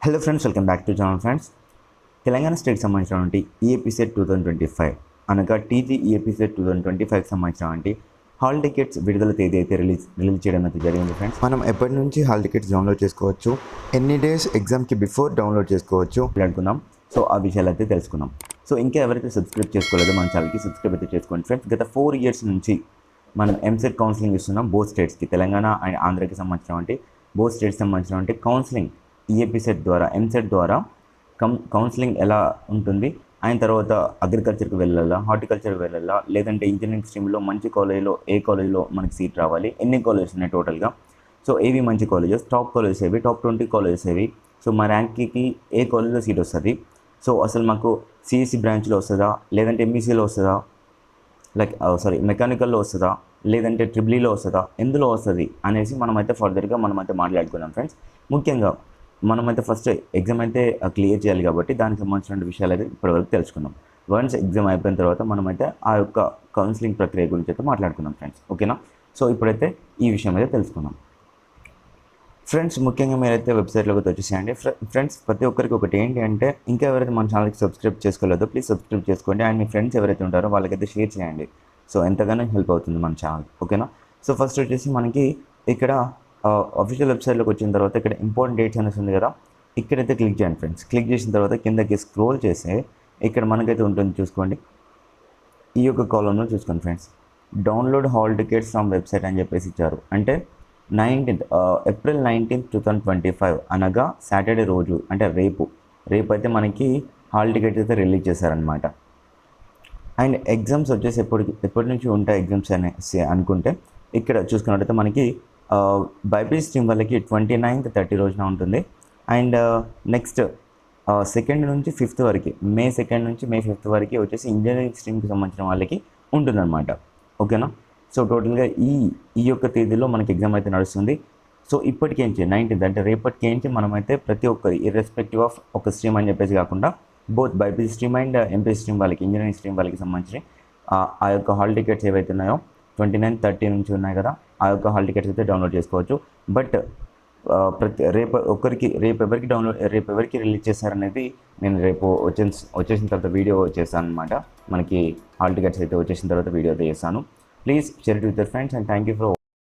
Hello friends, welcome back to channel friends. Telangana state సంబంధించినటువంటి EAP set 2025 అనగా TG EAP set 2025కి సంబంధించినటువంటి hall tickets విడుదల తేదీ అయితే రిలీజ్ చేయడం అయితే జరిగింది ఫ్రెండ్స్. మనం ఎప్పటి నుంచి హాల్ టికెట్స్ డౌన్లోడ్ చేసుకోవచ్చు, ఎన్ని డేస్ ఎగ్జామ్కి బిఫోర్ డౌన్లోడ్ చేసుకోవచ్చు అనుకుందాం. సో ఆ విషయాలు అయితే తెలుసుకుందాం. సో ఇంకా ఎవరైతే సబ్స్క్రైబ్ చేసుకోలేదో మన ఛానల్కి సబ్స్క్రైబ్ అయితే చేసుకోండి ఫ్రెండ్స్. గత 4 years నుంచి మనం ఎంసెట్ కౌన్సిలింగ్ ఇస్తున్నాం బోత్ స్టేట్స్కి, తెలంగాణ అండ్ ఆంధ్రకి సంబంధించినటువంటి బోత్ స్టేట్స్ సంబంధించినటువంటి కౌన్సిలింగ్ ఈఏపీ సెట్ ద్వారా ఎంసెట్ ద్వారా కౌన్సిలింగ్ ఎలా ఉంటుంది, ఆయన తర్వాత అగ్రికల్చర్కి వెళ్ళాలా, హార్టికల్చర్కి వెళ్ళాలా, లేదంటే ఇంజనీరింగ్ స్ట్రీమ్లో మంచి కాలేజ్లో ఏ కాలేజ్లో మనకి సీట్ రావాలి, ఎన్ని కాలేజెస్ ఉన్నాయి టోటల్గా, సో ఏవి మంచి కాలేజెస్, టాప్ కాలేజెస్ ఏవి, టాప్ 20 కాలేజెస్ ఏవి, సో మా ర్యాంక్కి ఏ కాలేజ్లో సీట్ వస్తుంది, సో అసలు మాకు సిఎస్సి బ్రాంచ్లో వస్తుందా, లేదంటే ఎంఈసీలో వస్తుందా, మెకానికల్లో వస్తుందా, లేదంటే ట్రిపులీలో వస్తుందా, ఎందులో వస్తుంది అనేసి మనమైతే ఫర్దర్గా మాట్లాడుకున్నాం ఫ్రెండ్స్. ముఖ్యంగా మనమైతే ఫస్ట్ ఎగ్జామ్ అయితే క్లియర్ చేయాలి కాబట్టి దానికి సంబంధించిన విషయాలు అయితే ఇప్పటివరకు తెలుసుకుందాం. వన్స్ ఎగ్జామ్ అయిపోయిన తర్వాత మనమైతే ఆ యొక్క కౌన్సిలింగ్ ప్రక్రియ గురించి అయితే మాట్లాడుకుందాం ఫ్రెండ్స్, ఓకేనా. సో ఇప్పుడైతే ఈ విషయం అయితే తెలుసుకుందాం ఫ్రెండ్స్. ముఖ్యంగా మీరైతే వెబ్సైట్లోకి వచ్చేసేయండి ఫ్రెండ్స్. ప్రతి ఒక్కరికి ఒకటి ఏంటి అంటే, ఇంకా ఎవరైతే మన ఛానల్కి సబ్స్క్రైబ్ చేసుకోలేదో ప్లీజ్ సబ్స్క్రైబ్ చేసుకోండి, అండ్ మీ ఫ్రెండ్స్ ఎవరైతే ఉంటారో వాళ్ళకైతే షేర్ చేయండి. సో ఎంతగానో హెల్ప్ అవుతుంది మన ఛానల్, ఓకేనా. సో ఫస్ట్ వచ్చేసి మనకి ఇక్కడ అఫీషియల్ వెబ్సైట్లోకి వచ్చిన తర్వాత ఇక్కడ ఇంపార్టెంట్ డేట్స్ అనేసి ఉంది కదా, ఇక్కడైతే క్లిక్ చేయండి ఫ్రెండ్స్. క్లిక్ చేసిన తర్వాత కిందకి స్క్రోల్ చేస్తే ఇక్కడ మనకైతే ఉంటుంది చూసుకోండి, ఈ యొక్క కాలంలో చూసుకోండి friends. Download hall tickets from website అని చెప్పేసి ఇచ్చారు. అంటే April 19th 2025 అనగా సాటర్డే రోజు, అంటే రేపు అయితే మనకి హాల్ టికెట్స్ అయితే రిలీజ్ చేశారనమాట. అండ్ ఎగ్జామ్స్ వచ్చేసి ఎప్పటి నుంచి ఉంటాయి ఎగ్జామ్స్ అనేసి అనుకుంటే ఇక్కడ చూసుకున్నట్టయితే మనకి బైపీసీ స్ట్రీమ్ వాళ్ళకి 29th 30 రోజున ఉంటుంది. అండ్ నెక్స్ట్ 2nd నుంచి 5th వరకు, May 2nd నుంచి May 5th వరకు వచ్చేసి ఇంజనీరింగ్ స్ట్రీమ్కి సంబంధించిన వాళ్ళకి ఉంటుందన్నమాట, ఓకేనా. సో టోటల్గా ఈ యొక్క తేదీలో మనకి ఎగ్జామ్ అయితే నడుస్తుంది. సో ఇప్పటికేంచి 19th అంటే రేపటికేంచి మనమైతే ప్రతి ఒక్కరి ఇర్రెస్పెక్టివ్ ఆఫ్ ఒక స్ట్రీమ్ అని చెప్పేసి కాకుండా both BiPC stream and MPC stream వాళ్ళకి, ఇంజనీరింగ్ స్ట్రీమ్ వాళ్ళకి సంబంధించి ఆ యొక్క హాల్ టికెట్స్ ఏవైతే ఉన్నాయో 29, 30 నుంచి ఉన్నాయి కదా, ఆ యొక్క హాల్ టికెట్స్ అయితే డౌన్లోడ్ చేసుకోవచ్చు. బట్ రేపు ఎవరికి రిలీజ్ చేస్తారనేది నేను రేపు వచ్చేసిన తర్వాత వీడియో చేస్తాను అనమాట. మనకి హాల్ టికెట్స్ అయితే వచ్చేసిన తర్వాత వీడియో అయితే చేస్తాను. Please share it with your friends and thank you for